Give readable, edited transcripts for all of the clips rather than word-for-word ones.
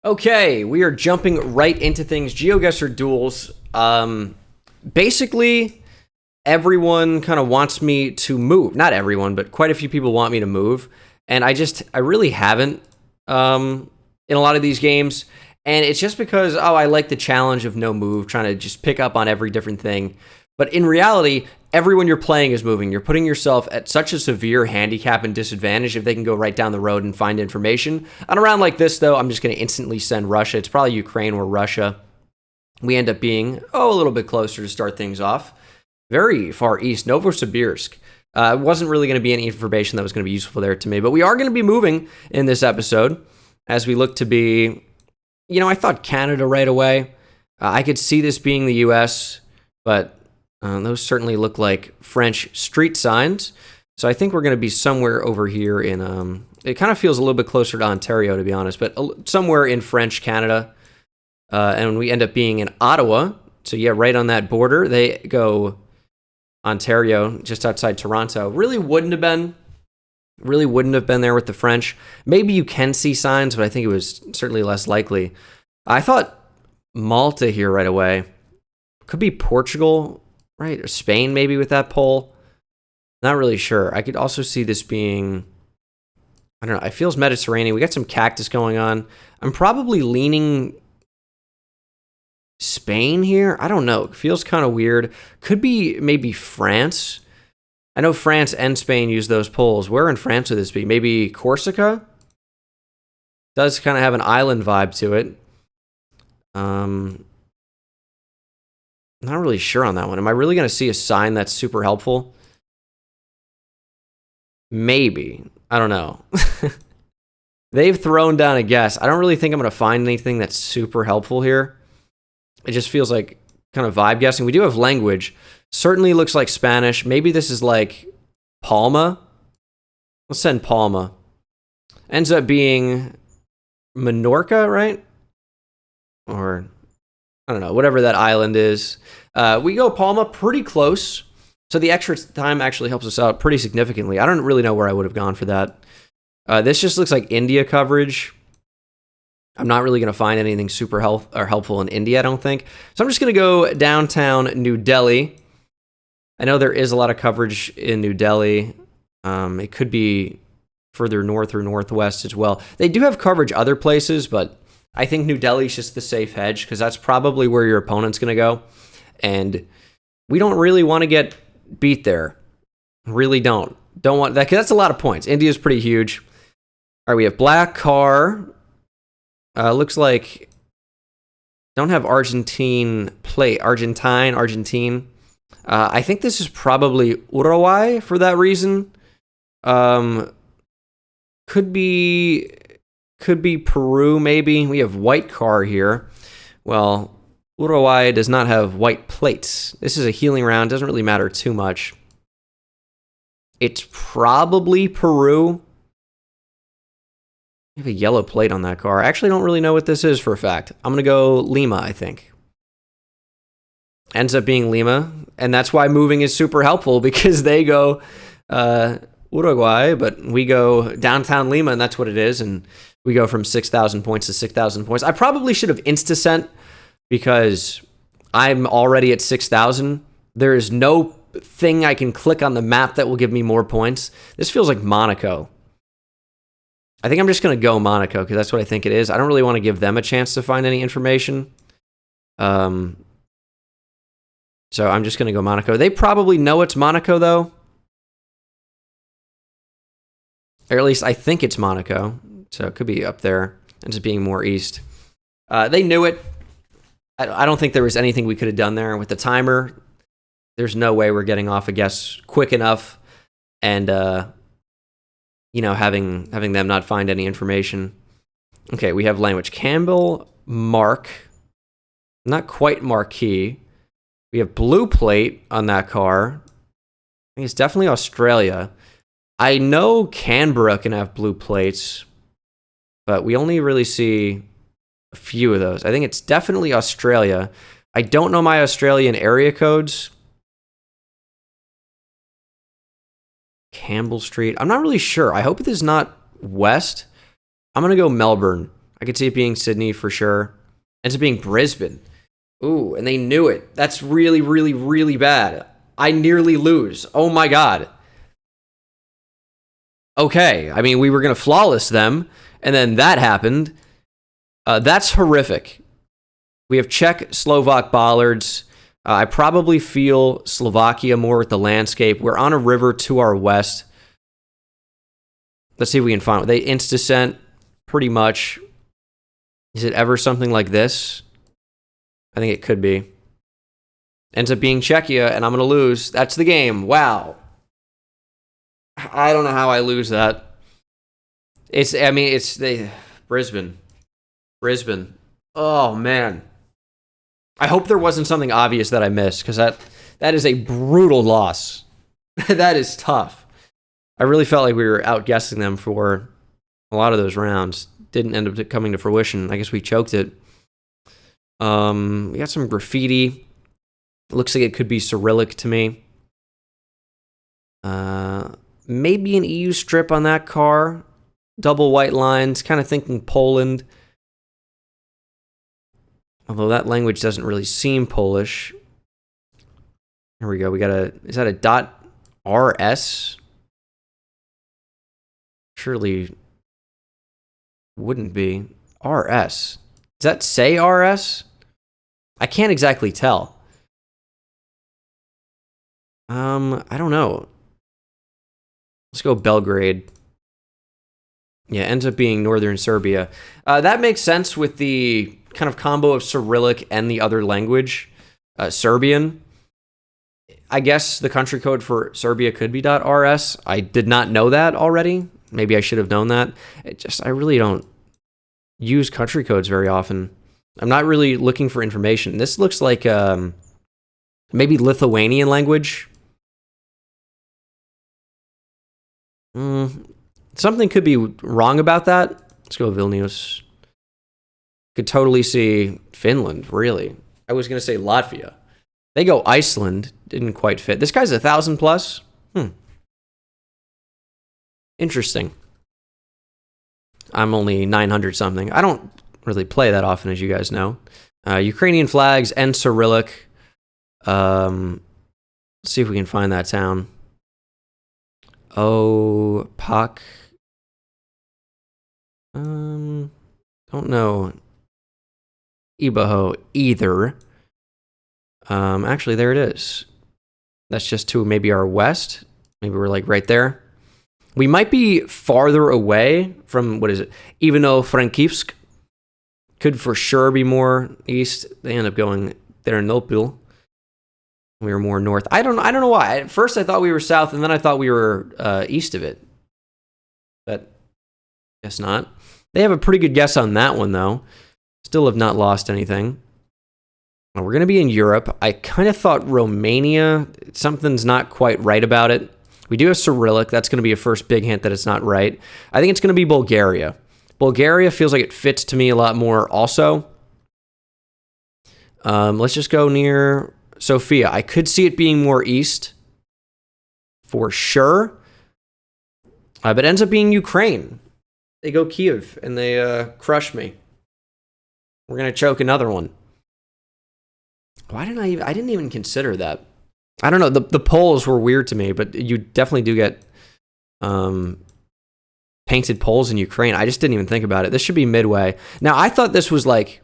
Okay, we are jumping right into things. GeoGuessr duels. Basically, everyone kind of wants me to move. Not everyone, but quite a few people want me to move, and I really haven't in a lot of these games. And it's just because I like the challenge of no move, trying to just pick up on every different thing. But in reality, everyone you're playing is moving. You're putting yourself at such a severe handicap and disadvantage if they can go right down the road and find information. On a round like this, though, I'm just going to instantly send Russia. It's probably Ukraine or Russia. We end up being, a little bit closer to start things off. Very far east, Novosibirsk. Wasn't really going to be any information that was going to be useful there to me. But we are going to be moving in this episode as we look to be, I thought Canada right away. I could see this being the U.S., but those certainly look like French street signs. So I think we're going to be somewhere over here in, it kind of feels a little bit closer to Ontario, to be honest, but somewhere in French Canada. And we end up being in Ottawa. So yeah, right on that border. They go Ontario, just outside Toronto. Really wouldn't have been there with the French. Maybe you can see signs, but I think it was certainly less likely. I thought Malta here right away. Could be Portugal, right? Or Spain maybe with that poll. Not really sure. I could also see this being, I don't know, it feels Mediterranean. We got some cactus going on. I'm probably leaning Spain here. I don't know. It feels kind of weird. Could be maybe France. I know France and Spain use those polls. Where in France would this be? Maybe Corsica? Does kind of have an island vibe to it. Not really sure on that one. Am I really going to see a sign that's super helpful? Maybe. I don't know. They've thrown down a guess. I don't really think I'm going to find anything that's super helpful here. It just feels like kind of vibe guessing. We do have language. Certainly looks like Spanish. Maybe this is like Palma. Let's send Palma. Ends up being Menorca, right? Or, I don't know, whatever that island is. We go Palma pretty close. So the extra time actually helps us out pretty significantly. I don't really know where I would have gone for that. This just looks like India coverage. I'm not really going to find anything super helpful in India, I don't think. So I'm just going to go downtown New Delhi. I know there is a lot of coverage in New Delhi. It could be further north or northwest as well. They do have coverage other places, but I think New Delhi is just the safe hedge because that's probably where your opponent's going to go. And we don't really want to get beat there. Really don't. Don't want that because that's a lot of points. India's pretty huge. All right, we have black car. Looks like don't have Argentine plate. Argentine. I think this is probably Uruguay for that reason. Could be Peru maybe. We have white car here. Well, Uruguay does not have white plates. This is a healing round. Doesn't really matter too much. It's probably Peru. We have a yellow plate on that car. I actually don't really know what this is for a fact. I'm going to go Lima, I think. Ends up being Lima. And that's why moving is super helpful because they go Uruguay, but we go downtown Lima, and that's what it is. And we go from 6,000 points to 6,000 points. I probably should have insta-sent because I'm already at 6,000. There is no thing I can click on the map that will give me more points. This feels like Monaco. I think I'm just going to go Monaco because that's what I think it is. I don't really want to give them a chance to find any information. So I'm just going to go Monaco. They probably know it's Monaco, though. Or at least I think it's Monaco. So it could be up there and just being more east. They knew it. I don't think there was anything we could have done there with the timer. There's no way we're getting off a guess quick enough. And, having them not find any information. Okay, we have language. Campbell, Mark. Not quite Marquis. We have blue plate on that car. I think it's definitely Australia. I know Canberra can have blue plates, but we only really see a few of those. I think it's definitely Australia. I don't know my Australian area codes. Campbell Street. I'm not really sure. I hope it is not west. I'm going to go Melbourne. I could see it being Sydney for sure. Ends up being Brisbane. Ooh, and they knew it. That's really, really, really bad. I nearly lose. Oh my god. Okay, I mean, we were going to flawless them, and then that happened. That's horrific. We have Czech, Slovak bollards. I probably feel Slovakia more with the landscape. We're on a river to our west. Let's see if we can find it. They insta-sent, pretty much. Is it ever something like this? I think it could be. Ends up being Czechia, and I'm going to lose. That's the game. Wow. I don't know how I lose that. It's Brisbane. Brisbane. Oh, man. I hope there wasn't something obvious that I missed, because that is a brutal loss. That is tough. I really felt like we were outguessing them for a lot of those rounds. Didn't end up coming to fruition. I guess we choked it. We got some graffiti. Looks like it could be Cyrillic to me. Maybe an EU strip on that car. Double white lines. Kind of thinking Poland. Although that language doesn't really seem Polish. Here we go. We got is that a .rs? Surely wouldn't be. RS. Does that say RS? I can't exactly tell. I don't know. Let's go Belgrade. Yeah, ends up being northern Serbia. That makes sense with the kind of combo of Cyrillic and the other language, Serbian. I guess the country code for Serbia could be .rs. I did not know that already. Maybe I should have known that. I really don't use country codes very often. I'm not really looking for information. This looks like maybe Lithuanian language. Something could be wrong about that. Let's go Vilnius. Could totally see Finland, really. I was going to say Latvia. They go Iceland. Didn't quite fit. This guy's 1,000 plus? Interesting. I'm only 900 something. I don't really play that often, as you guys know. Ukrainian flags and Cyrillic. Let's see if we can find that town. Oh, Pak. Don't know Ibaho either. Actually, there it is. That's just to maybe our west. Maybe we're like right there. We might be farther away from, what is it? Ivano-Frankivsk. Could for sure be more east. They end up going Ternopil. We were more north. I don't know why. At first I thought we were south, and then I thought we were east of it. But guess not. They have a pretty good guess on that one, though. Still have not lost anything. Well, we're going to be in Europe. I kind of thought Romania. Something's not quite right about it. We do have Cyrillic. That's going to be a first big hint that it's not right. I think it's going to be Bulgaria. Bulgaria feels like it fits to me a lot more also. Let's just go near Sofia. I could see it being more east for sure. But it ends up being Ukraine. They go Kiev and they crush me. We're going to choke another one. Why didn't I didn't even consider that. I don't know. The Poles were weird to me, but you definitely do get painted Poles in Ukraine. I just didn't even think about it. This should be Midway. Now, I thought this was like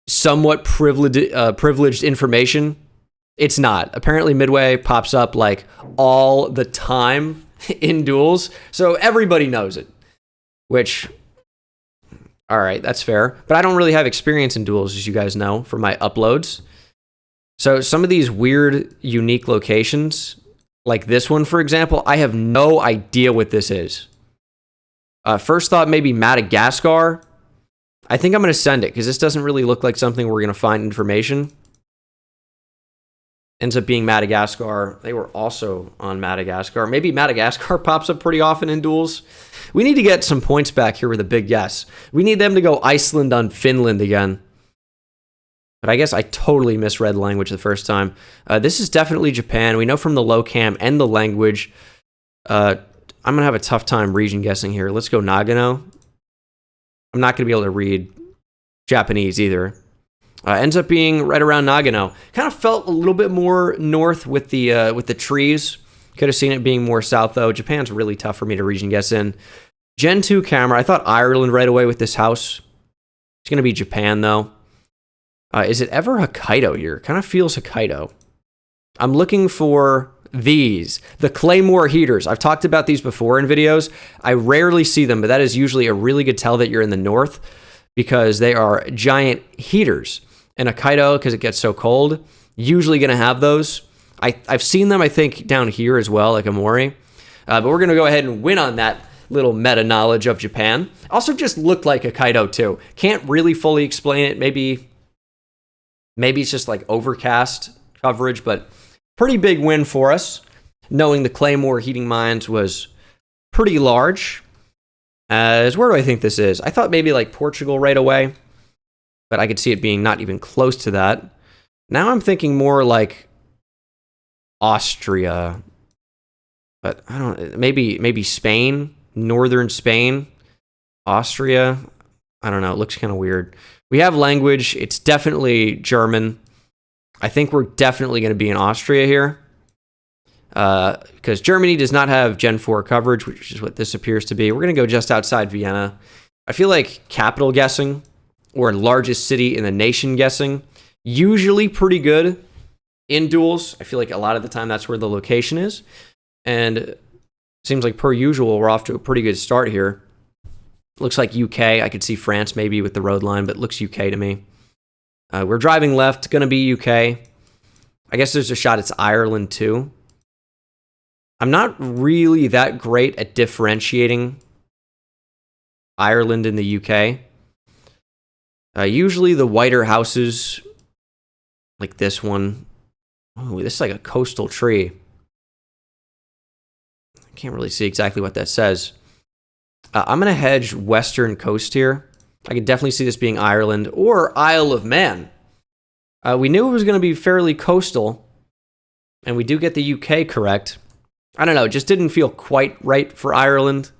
somewhat privileged information. It's not. Apparently, Midway pops up like all the time in duels, so everybody knows it. Which, all right, that's fair. But I don't really have experience in duels, as you guys know, from my uploads. So some of these weird, unique locations, like this one, for example, I have no idea what this is. First thought, maybe Madagascar. I think I'm going to send it, because this doesn't really look like something we're going to find information. Ends up being Madagascar. They were also on Madagascar. Maybe Madagascar pops up pretty often in duels. We need to get some points back here with a big yes. We need them to go Iceland on Finland again. But I guess I totally misread the language the first time. This is definitely Japan. We know from the low cam and the language. I'm going to have a tough time region guessing here. Let's go Nagano. I'm not going to be able to read Japanese either. Ends up being right around Nagano. Kind of felt a little bit more north with the trees. Could have seen it being more south though. Japan's really tough for me to region guess in. Gen 2 camera. I thought Ireland right away with this house. It's going to be Japan though. Is it ever Hokkaido here? Kind of feels Hokkaido. I'm looking for these, the Claymore heaters. I've talked about these before in videos. I rarely see them, but that is usually a really good tell that you're in the north because they are giant heaters. And Hokkaido, because it gets so cold, usually going to have those. I've seen them, I think, down here as well, like Amori. But we're going to go ahead and win on that little meta knowledge of Japan. Also just looked like Hokkaido too. Can't really fully explain it. Maybe it's just like overcast coverage, but pretty big win for us. Knowing the Claymore heating mines was pretty large. Where do I think this is? I thought maybe like Portugal right away, but I could see it being not even close to that. Now I'm thinking more like Austria, but I don't. Maybe Spain, northern Spain, Austria. I don't know. It looks kind of weird. We have language. It's definitely German. I think we're definitely going to be in Austria here. Because Germany does not have Gen 4 coverage, which is what this appears to be. We're going to go just outside Vienna. I feel like capital guessing, or largest city in the nation guessing, usually pretty good in duels. I feel like a lot of the time that's where the location is. And it seems like per usual, we're off to a pretty good start here. Looks like UK. I could see France maybe with the road line, but it looks UK to me. We're driving left, going to be UK. I guess there's a shot it's Ireland too. I'm not really that great at differentiating Ireland and the UK. Usually the whiter houses, like this one. Oh, this is like a coastal tree. I can't really see exactly what that says. I'm going to hedge western coast here. I could definitely see this being Ireland or Isle of Man. We knew it was going to be fairly coastal, and we do get the UK correct. I don't know, it just didn't feel quite right for Ireland.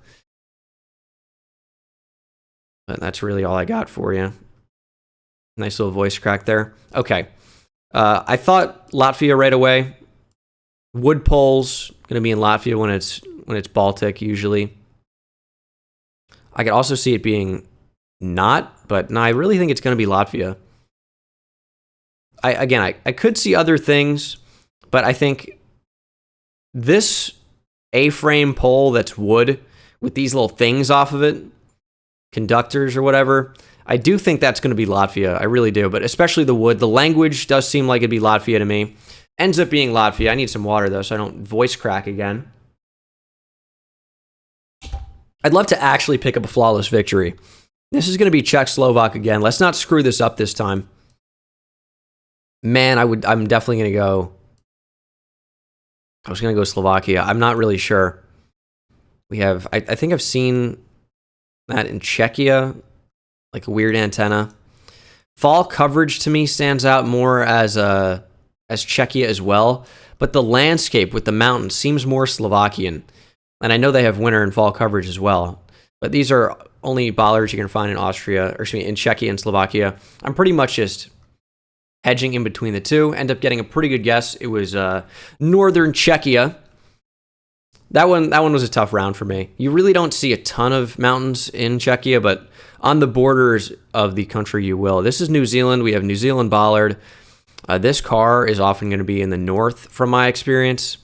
But that's really all I got for you. Nice little voice crack there. Okay. I thought Latvia right away. Wood poles going to be in Latvia when it's Baltic usually. I could also see it being not, but no, I really think it's going to be Latvia. I could see other things, but I think this A-frame pole that's wood with these little things off of it, conductors or whatever, I do think that's going to be Latvia. I really do, but especially the wood. The language does seem like it'd be Latvia to me. Ends up being Latvia. I need some water, though, so I don't voice crack again. I'd love to actually pick up a flawless victory. This is going to be Czech-Slovak again. Let's not screw this up this time. Man, I'm definitely going to go... I was going to go Slovakia. I'm not really sure. We have... I think I've seen that in Czechia, like a weird antenna. Fall coverage to me stands out more as Czechia as well, but the landscape with the mountains seems more Slovakian. And I know they have winter and fall coverage as well, but these are only bollards you can find in Austria, or excuse me, in Czechia and Slovakia. I'm pretty much just hedging in between the two. End up getting a pretty good guess. It was northern Czechia. That one was a tough round for me. You really don't see a ton of mountains in Czechia, but on the borders of the country you will. This is New Zealand. We have New Zealand bollard. This car is often going to be in the north from my experience.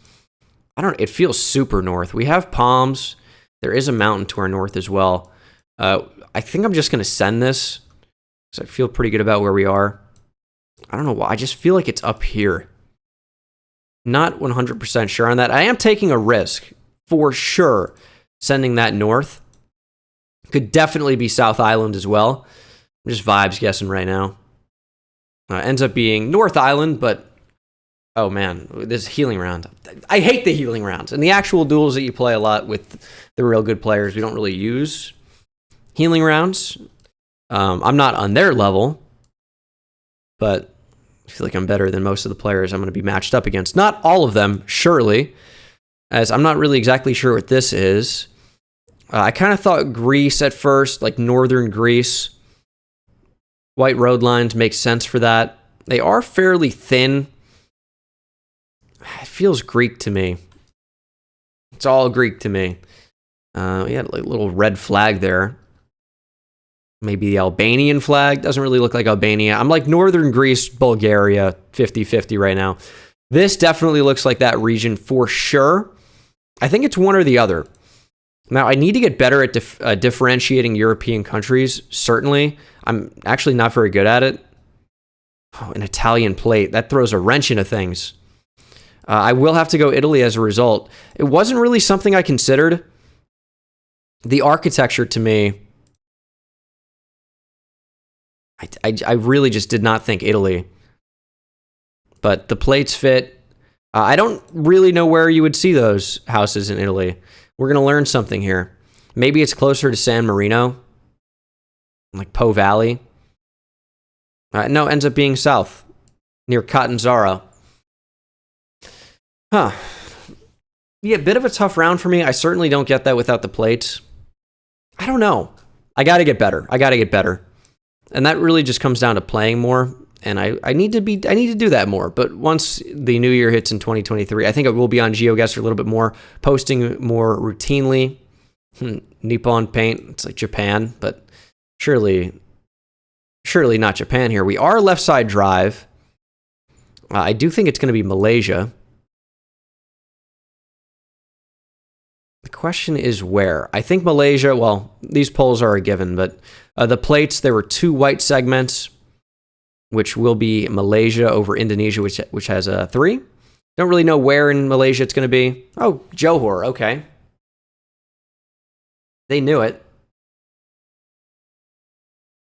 It feels super north. We have palms. There is a mountain to our north as well. I think I'm just going to send this because I feel pretty good about where we are. I don't know why. I just feel like it's up here. Not 100% sure on that. I am taking a risk for sure sending that north. Could definitely be South Island as well. I'm just vibes guessing right now. Ends up being North Island, but oh man, this healing round. I hate the healing rounds. And the actual duels that you play a lot with the real good players, we don't really use healing rounds. I'm not on their level, but I feel like I'm better than most of the players I'm going to be matched up against. Not all of them, surely, as I'm not really exactly sure what this is. I kind of thought Greece at first, like northern Greece. White road lines make sense for that. They are fairly thin. It feels Greek to me. It's all Greek to me. We had like a little red flag there. Maybe the Albanian flag. Doesn't really look like Albania. I'm like northern Greece, Bulgaria, 50-50 right now. This definitely looks like that region for sure. I think it's one or the other. Now, I need to get better at differentiating European countries, certainly. I'm actually not very good at it. Oh, an Italian plate. That throws a wrench into things. I will have to go Italy as a result. It wasn't really something I considered. The architecture to me, I really just did not think Italy. But the plates fit. I don't really know where you would see those houses in Italy. We're going to learn something here. Maybe it's closer to San Marino, like Po Valley. No, ends up being south, near Catanzaro. Huh. Yeah, a bit of a tough round for me. I certainly don't get that without the plates. I don't know. I got to get better. And that really just comes down to playing more. And I need to do that more. But once the new year hits in 2023, I think I will be on GeoGuessr a little bit more, posting more routinely. Nippon Paint, it's like Japan, but surely not Japan here. We are left side drive. I do think it's going to be Malaysia. The question is where. I think Malaysia, well, these polls are a given, but the plates, there were 2 white segments, which will be Malaysia over Indonesia, which has a 3. Don't really know where in Malaysia it's going to be. Oh, Johor, okay. They knew it.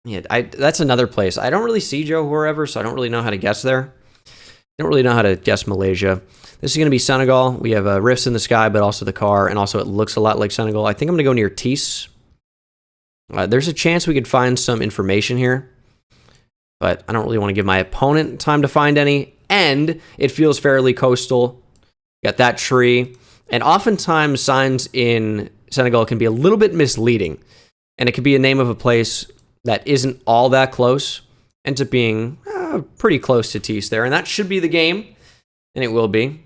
Yeah, that's another place. I don't really see Johor ever, so I don't really know how to guess there. Don't really know how to guess Malaysia. This is going to be Senegal. We have rifts in the sky, but also the car, and also it looks a lot like Senegal. I think I'm going to go near Tis. There's a chance we could find some information here, but I don't really want to give my opponent time to find any, and it feels fairly coastal. Got that tree, and oftentimes signs in Senegal can be a little bit misleading, and it could be a name of a place that isn't all that close, ends up being pretty close to Tis there, and that should be the game, and it will be.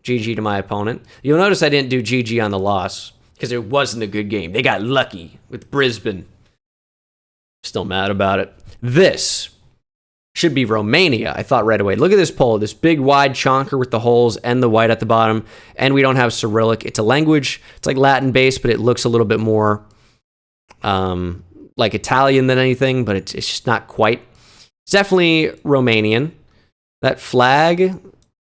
GG to my opponent. You'll notice I didn't do GG on the loss, because it wasn't a good game. They got lucky with Brisbane. Still mad about it. This should be Romania, I thought right away. Look at this poll, this big wide chonker with the holes and the white at the bottom, and we don't have Cyrillic. It's a language, it's like Latin-based, but it looks a little bit more like Italian than anything, but it's just not quite. It's definitely Romanian. That flag, I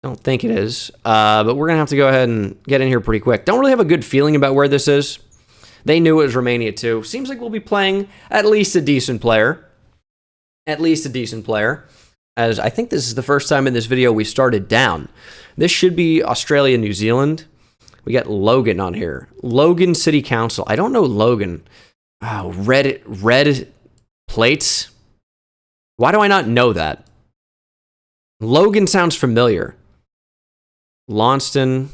don't think it is, but we're going to have to go ahead and get in here pretty quick. Don't really have a good feeling about where this is. They knew it was Romania too. Seems like we'll be playing at least a decent player. As I think this is the first time in this video we started down. This should be Australia, New Zealand. We got Logan on here. Logan City Council. I don't know Logan. Oh, red plates. Why do I not know that? Logan sounds familiar. Launceston.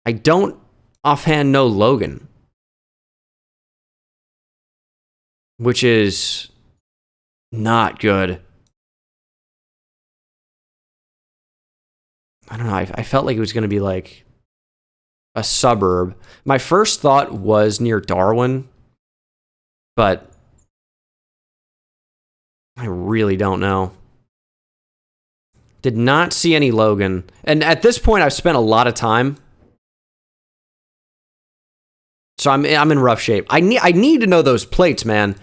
I don't offhand know Logan. Which is not good. I don't know. I felt like it was going to be like a suburb. My first thought was near Darwin, but I really don't know. Did not see any Logan. And at this point, I've spent a lot of time. So I'm in rough shape. I need to know those plates, man.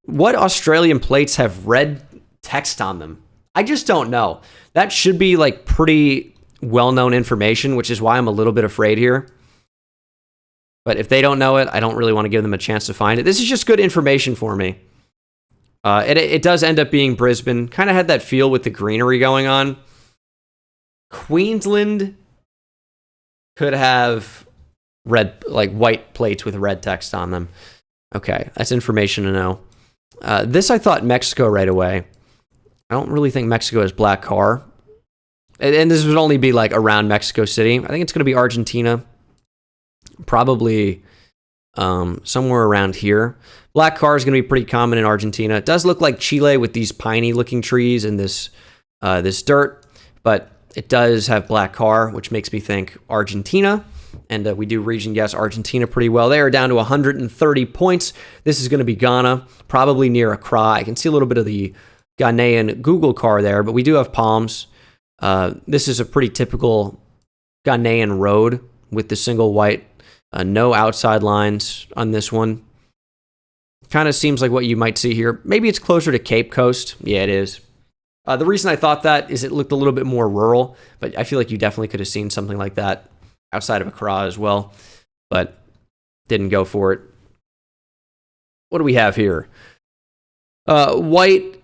What Australian plates have red text on them? I just don't know. That should be like pretty well-known information, which is why I'm a little bit afraid here. But if they don't know it, I don't really want to give them a chance to find it. This is just good information for me. It does end up being Brisbane. Kind of had that feel with the greenery going on. Queensland could have white plates with red text on them. Okay, that's information to know. This I thought Mexico right away. I don't really think Mexico has black car. And this would only be like around Mexico City. I think it's going to be Argentina. Probably somewhere around here. Black car is going to be pretty common in Argentina. It does look like Chile with these piney looking trees and this dirt, but it does have black car, which makes me think Argentina. And we do region guess Argentina pretty well. They are down to 130 points. This is going to be Ghana, probably near Accra. I can see a little bit of the Ghanaian Google car there, but we do have palms. This is a pretty typical Ghanaian road with the single white, no outside lines on this one. Kind of seems like what you might see here. Maybe it's closer to Cape Coast. Yeah, it is. The reason I thought that is it looked a little bit more rural, but I feel like you definitely could have seen something like that outside of Accra as well, but didn't go for it. What do we have here? White,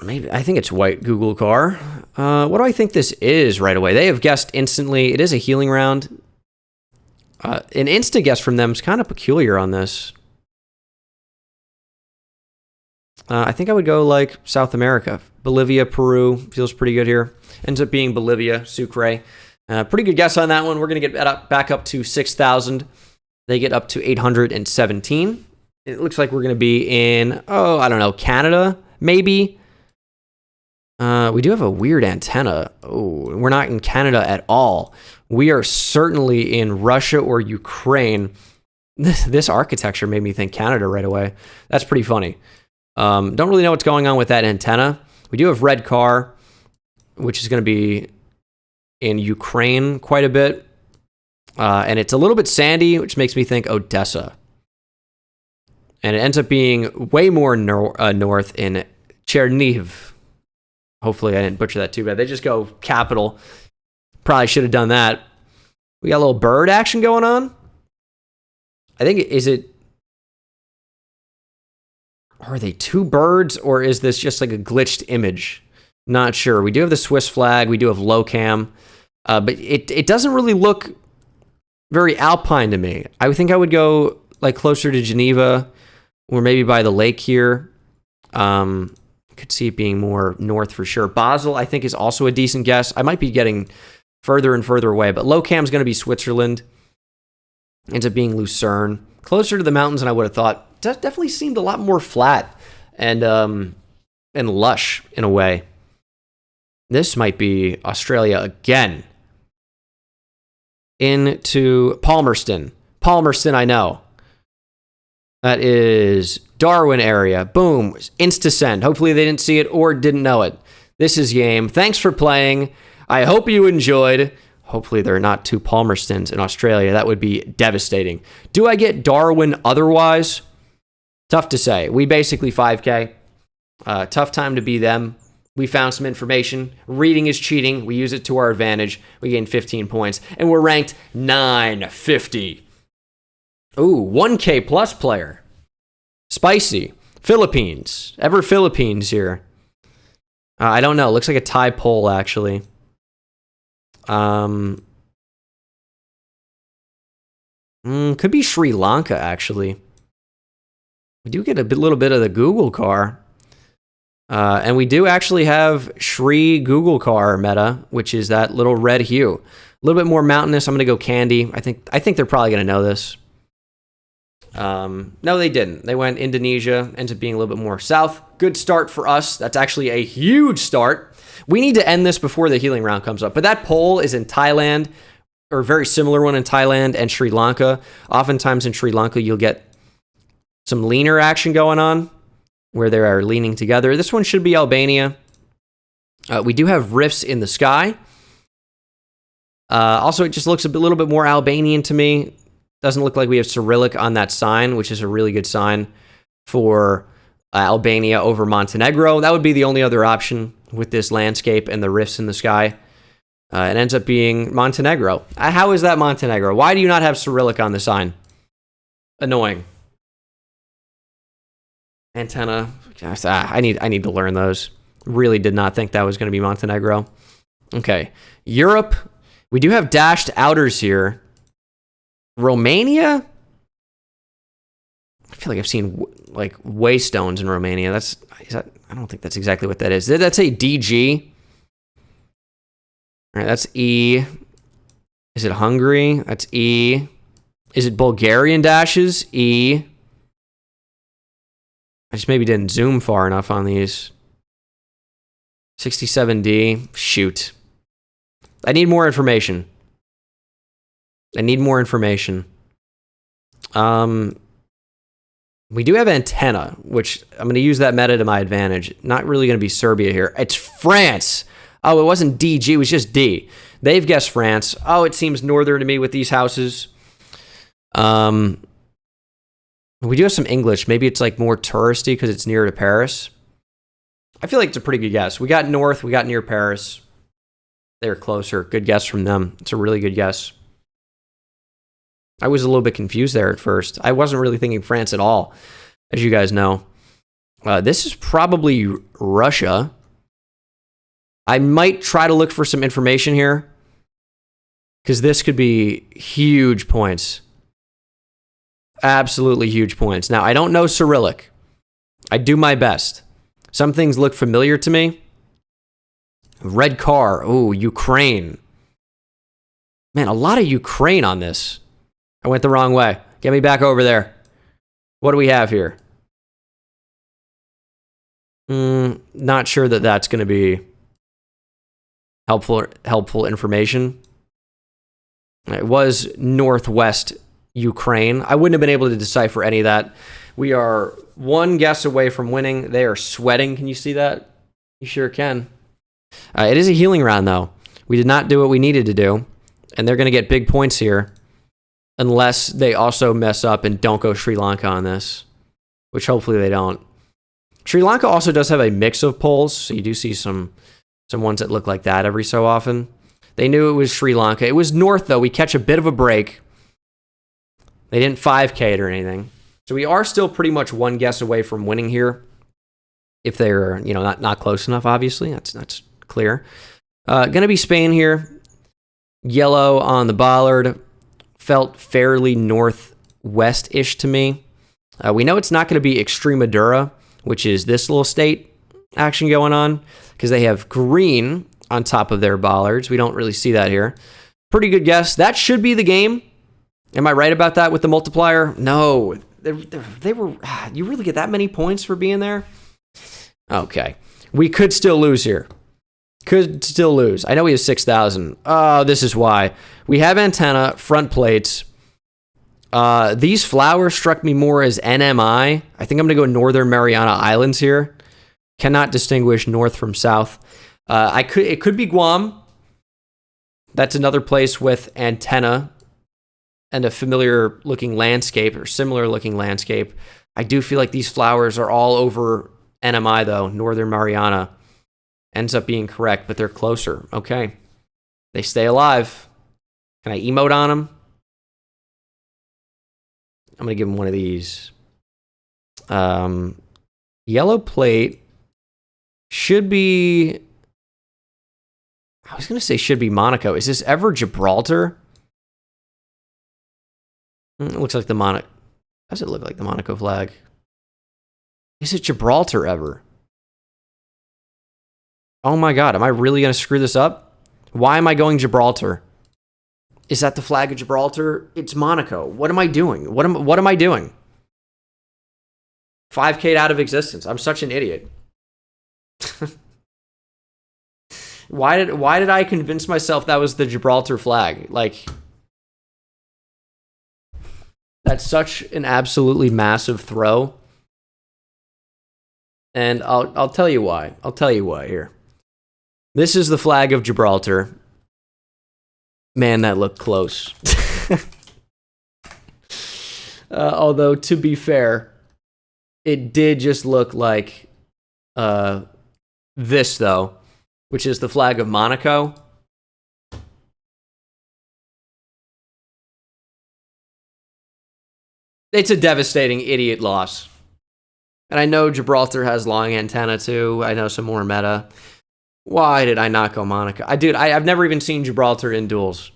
maybe, I think it's white Google car. What do I think this is right away? They have guessed instantly. It is a healing round. An insta guess from them is kind of peculiar on this. I think I would go like South America. Bolivia, Peru feels pretty good here. Ends up being Bolivia, Sucre. Pretty good guess on that one. We're going to get back up to 6,000. They get up to 817. It looks like we're going to be in, I don't know, Canada, maybe. We do have a weird antenna. Oh, we're not in Canada at all. We are certainly in Russia or Ukraine. This architecture made me think Canada right away. That's pretty funny. Don't really know what's going on with that antenna. We do have red car, which is going to be in Ukraine quite a bit. And it's a little bit sandy, which makes me think Odessa. And it ends up being way more north in Chernihiv. Hopefully I didn't butcher that too bad. They just go capital. Probably should have done that. We got a little bird action going on. I think, are they two birds, or is this just like a glitched image? Not sure. We do have the Swiss flag. We do have low cam. But it doesn't really look very alpine to me. I would think I would go like closer to Geneva or maybe by the lake here. Could see it being more north for sure. Basel, I think, is also a decent guess. I might be getting further and further away, but low cam is going to be Switzerland. Ends up being Lucerne. Closer to the mountains than I would have thought. Definitely seemed a lot more flat and lush in a way. This might be Australia again. Into Palmerston. Palmerston, I know. That is Darwin area. Boom. Insta-send. Hopefully they didn't see it or didn't know it. This is Yame. Thanks for playing. I hope you enjoyed. Hopefully there are not two Palmerstons in Australia. That would be devastating. Do I get Darwin otherwise? Tough to say. We basically 5K. Tough time to be them. We found some information. Reading is cheating. We use it to our advantage. We gained 15 points. And we're ranked 950. Ooh, 1K plus player. Spicy. Philippines. Ever Philippines here. I don't know. Looks like a tie poll, actually. Could be Sri Lanka, actually. We do get a little bit of the Google car. And we do actually have Sri Google car meta, which is that little red hue. A little bit more mountainous. I'm going to go candy. I think they're probably going to know this. No, they didn't. They went Indonesia, ends up being a little bit more south. Good start for us. That's actually a huge start. We need to end this before the healing round comes up. But that poll is in Thailand, or a very similar one in Thailand and Sri Lanka. Oftentimes in Sri Lanka, you'll get some leaner action going on, where they are leaning together. This one should be Albania. We do have rifts in the sky. Also, it just looks a little bit more Albanian to me. Doesn't look like we have Cyrillic on that sign, which is a really good sign for Albania over Montenegro. That would be the only other option with this landscape and the rifts in the sky. It ends up being Montenegro. How is that Montenegro? Why do you not have Cyrillic on the sign? Annoying. Antenna. I need to learn those. Really did not think that was going to be Montenegro. Okay. Europe. We do have dashed outers here. Romania? I feel like I've seen like waystones in Romania. I don't think that's exactly what that is. Did that say DG? All right, that's E. Is it Hungary? That's E. Is it Bulgarian dashes? E. I just maybe didn't zoom far enough on these. 67D. Shoot. I need more information. We do have antenna, which I'm going to use that meta to my advantage. Not really going to be Serbia here. It's France. Oh, it wasn't DG. It was just D. They've guessed France. Oh, it seems northern to me with these houses. We do have some English. Maybe it's like more touristy because it's near to Paris. I feel like it's a pretty good guess. We got north. We got near Paris. They're closer. Good guess from them. It's a really good guess. I was a little bit confused there at first. I wasn't really thinking France at all, as you guys know. This is probably Russia. I might try to look for some information here, because this could be huge points. Absolutely huge points. Now, I don't know Cyrillic. I do my best. Some things look familiar to me. Red car. Oh, Ukraine. Man, a lot of Ukraine on this. I went the wrong way. Get me back over there. What do we have here? Not sure that that's going to be helpful information. It was northwest Ukraine. I wouldn't have been able to decipher any of that. We are one guess away from winning. They are sweating. Can you see that? You sure can. It is a healing round, though. We did not do what we needed to do, and they're going to get big points here unless they also mess up and don't go Sri Lanka on this, which hopefully they don't. Sri Lanka also does have a mix of polls, so you do see some ones that look like that every so often. They knew it was Sri Lanka. It was north, though. We catch a bit of a break. They didn't 5K it or anything. So we are still pretty much one guess away from winning here. If they're, not close enough, obviously. That's clear. Gonna be Spain here. Yellow on the bollard. Felt fairly northwest-ish to me. We know it's not going to be Extremadura, which is this little state action going on, because they have green on top of their bollards. We don't really see that here. Pretty good guess. That should be the game. Am I right about that with the multiplier? No. They were. You really get that many points for being there? Okay. We could still lose here. Could still lose. I know we have 6,000. Oh, this is why. We have antenna, front plates. These flowers struck me more as NMI. I think I'm going to go Northern Mariana Islands here. Cannot distinguish north from south. It could be Guam. That's another place with antenna and a familiar looking landscape or similar looking landscape. I do feel like these flowers are all over NMI though. Northern Mariana ends up being correct, but they're closer. Okay. They stay alive. Can I emote on them? I'm going to give them one of these. Yellow plate should be... I was going to say should be Monaco. Is this ever Gibraltar? It looks like the Monaco... Does it look like the Monaco flag? Is it Gibraltar ever? Oh my god, am I really going to screw this up? Why am I going Gibraltar? Is that the flag of Gibraltar? It's Monaco. What am I doing? What am I doing? 5K'd out of existence. I'm such an idiot. Why did I convince myself that was the Gibraltar flag? Like, that's such an absolutely massive throw. And I'll tell you why. I'll tell you why here. This is the flag of Gibraltar. Man, that looked close. Although, to be fair, it did just look like this, though, which is the flag of Monaco. It's a devastating idiot loss. And I know Gibraltar has long antenna, too. I know some more meta. Why did I not go Monaco? I've never even seen Gibraltar in duels.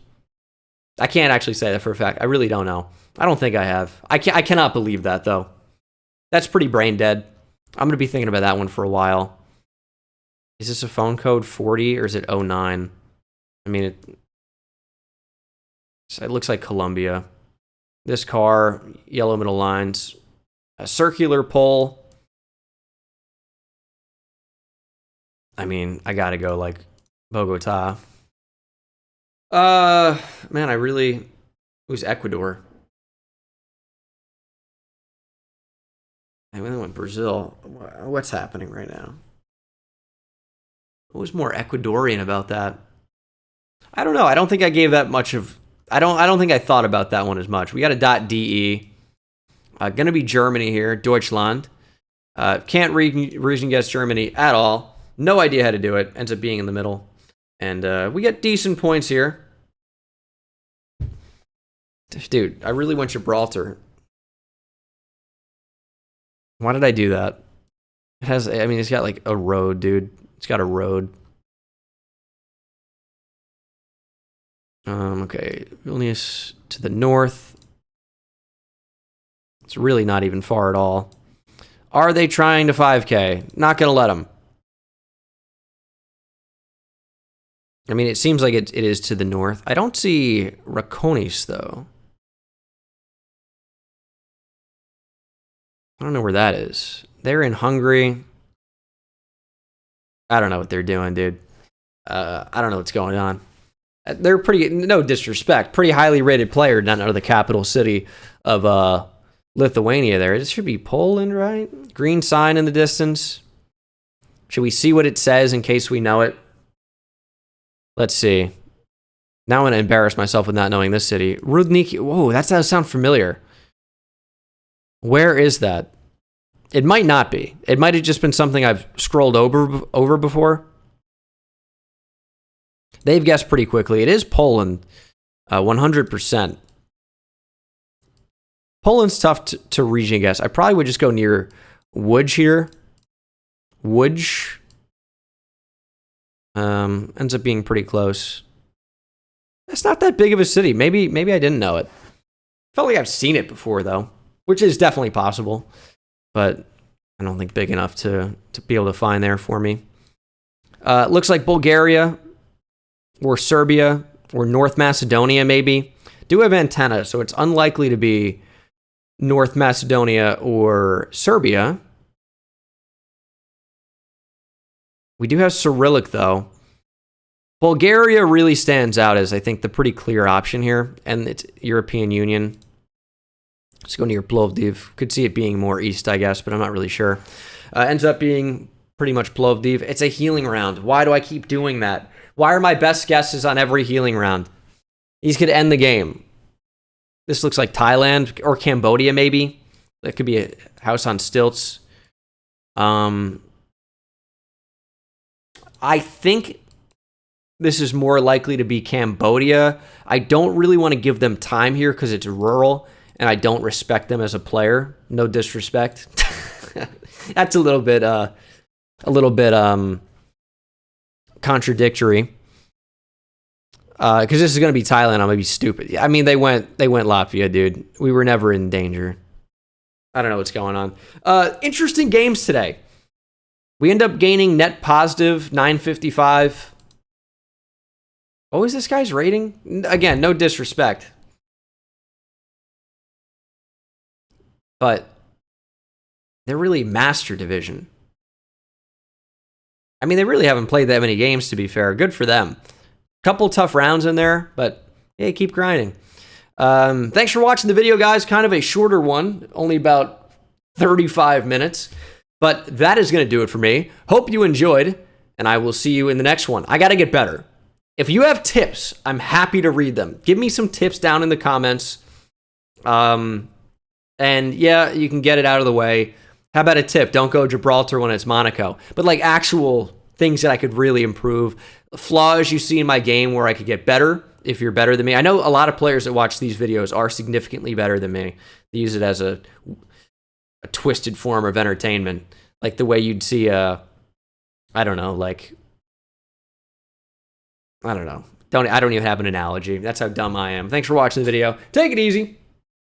I can't actually say that for a fact. I really don't know. I don't think I have. I cannot believe that, though. That's pretty brain dead. I'm going to be thinking about that one for a while. Is this a phone code 40 or is it 09? I mean, it looks like Colombia. this car, yellow middle lines, a circular pole. I mean, I gotta go like Bogota. Man, I really... Who's Ecuador? I really went Brazil. What's happening right now? What was more Ecuadorian about that? I don't know. I don't think I gave that much of... I don't think I thought about that one as much. We got a .de. Gonna be Germany here. Deutschland. Can't reason guess Germany at all. No idea how to do it. Ends up being in the middle. And we get decent points here. Dude, I really went Gibraltar. Why did I do that? It has, I mean, it's got like a road, dude. It's got a road. Okay, Vilnius to the north. It's really not even far at all. Are they trying to 5K? Not gonna let them. I mean, it seems like it is to the north. I don't see Rakonis, though. I don't know where that is. They're in Hungary. I don't know what they're doing, dude. I don't know what's going on. They're pretty, no disrespect, pretty highly rated player down out of the capital city of Lithuania there. It should be Poland, right? Green sign in the distance. Should we see what it says in case we know it? Let's see. Now I'm going to embarrass myself with not knowing this city. Rudniki. Whoa, that does sound familiar. Where is that? It might not be. It might have just been something I've scrolled over before. They've guessed pretty quickly. It is Poland, 100%. Poland's tough to region guess. I probably would just go near Łódź here. Łódź. Ends up being pretty close. It's not that big of a city. Maybe I didn't know it. Felt like I've seen it before, though, which is definitely possible. But I don't think big enough to be able to find there for me. Looks like Bulgaria or Serbia or North Macedonia maybe do have antenna, so it's unlikely to be North Macedonia or Serbia. We do have Cyrillic, though. Bulgaria really stands out as, I think, the pretty clear option here, and it's European Union. Let's go near Plovdiv. Could see it being more east, I guess, but I'm not really sure. Ends up being pretty much Plovdiv. It's a healing round. Why do I keep doing that? Why are my best guesses on every healing round? These could end the game. This looks like Thailand or Cambodia, maybe. That could be a house on stilts. I think this is more likely to be Cambodia. I don't really want to give them time here because it's rural, and I don't respect them as a player. No disrespect. That's a little bit contradictory. Because this is going to be Thailand, I'm going to be stupid. I mean, they went Latvia, dude. We were never in danger. I don't know what's going on. Interesting games today. We end up gaining net positive 955. What was this guy's rating? Again, no disrespect. But they're really Master Division. I mean, they really haven't played that many games, to be fair. Good for them. Couple tough rounds in there, but hey, keep grinding. Thanks for watching the video, guys. Kind of a shorter one, only about 35 minutes. But that is going to do it for me. Hope you enjoyed, and I will see you in the next one. I got to get better. If you have tips, I'm happy to read them. Give me some tips down in the comments. And yeah, you can get it out of the way. How about a tip? Don't go Gibraltar when it's Monaco. But like actual things that I could really improve. Flaws you see in my game where I could get better if you're better than me. I know a lot of players that watch these videos are significantly better than me. They use it as a twisted form of entertainment. Like the way you'd see I don't know, like... I don't know. I don't even have an analogy. That's how dumb I am. Thanks for watching the video. Take it easy.